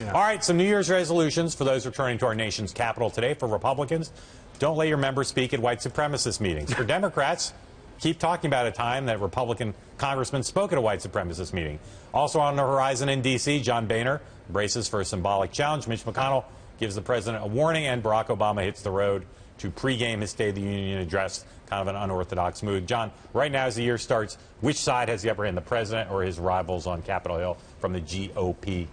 Yeah. All right, some New Year's resolutions for those returning to our nation's capital today. For Republicans, don't let your members speak at white supremacist meetings. For Democrats, keep talking about a time that Republican congressman spoke at a white supremacist meeting. Also on the horizon in D.C., John Boehner braces for a symbolic challenge. Mitch McConnell gives the president a warning, and Barack Obama hits the road to pregame his State of the Union address, kind of an unorthodox move. John, right now as the year starts, which side has the upper hand, the president or his rivals on Capitol Hill from the GOP?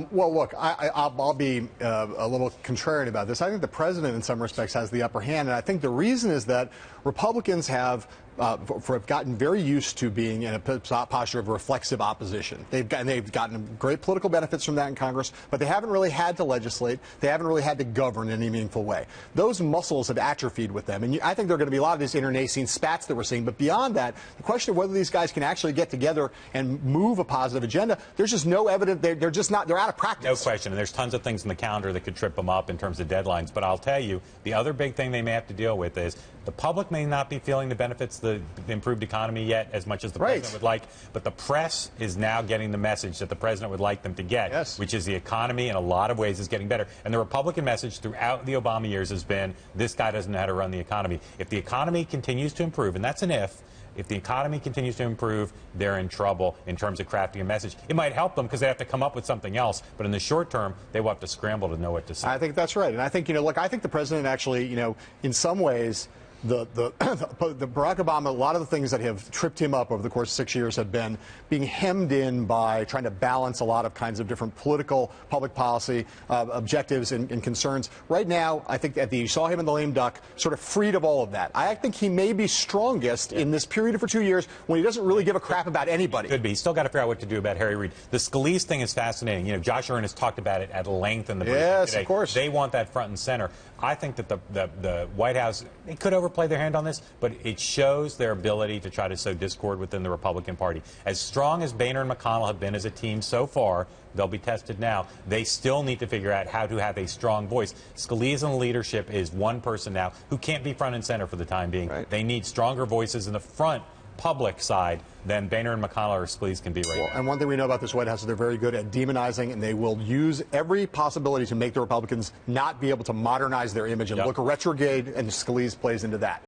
Well, look, I'll be a little contrarian about this. I think the president, in some respects, has the upper hand, and I think the reason is that Republicans have gotten very used to being in a posture of reflexive opposition. They've gotten great political benefits from that in Congress, but they haven't really had to legislate. They haven't really had to govern in any meaningful way. Those muscles have atrophied with them, and I think there are going to be a lot of these internecine spats that we're seeing. But beyond that, the question of whether these guys can actually get together and move a positive agenda, there's just no evidence. They're just not. They're out of practice. No question. And there's tons of things in the calendar that could trip them up in terms of deadlines. But I'll tell you, the other big thing they may have to deal with is the public may not be feeling the benefits of the improved economy yet as much as the president would like, but the press is now getting the message that the president would like them to get, which is the economy in a lot of ways is getting better. And the Republican message throughout the Obama years has been, this guy doesn't know how to run the economy. If the economy continues to improve, and that's an if the economy continues to improve, they're in trouble in terms of crafting a message. It might help them because they have to come up with something else, but in the short term, they will have to scramble to know what to say. I think that's right. And I think, look, I think the president actually, in some ways, the Barack Obama, a lot of the things that have tripped him up over the course of 6 years have been being hemmed in by trying to balance a lot of kinds of different political, public policy objectives and concerns. Right now, I think that you saw him in the lame duck, sort of freed of all of that. I think he may be strongest in this period for 2 years when he doesn't really give a crap about anybody. Could be. He's still got to figure out what to do about Harry Reid. The Scalise thing is fascinating. Josh Earnest talked about it at length in the briefing today. Yes, of course. They want that front and center. I think that the White House, they could overplay their hand on this, but it shows their ability to try to sow discord within the Republican Party. As strong as Boehner and McConnell have been as a team so far, they'll be tested now. They still need to figure out how to have a strong voice. Scalise in leadership is one person now who can't be front and center for the time being. Right. They need stronger voices in the front public side than Boehner and McConnell or Scalise can be right now. And one thing we know about this White House is they're very good at demonizing, and they will use every possibility to make the Republicans not be able to modernize their image and look retrograde, and Scalise plays into that.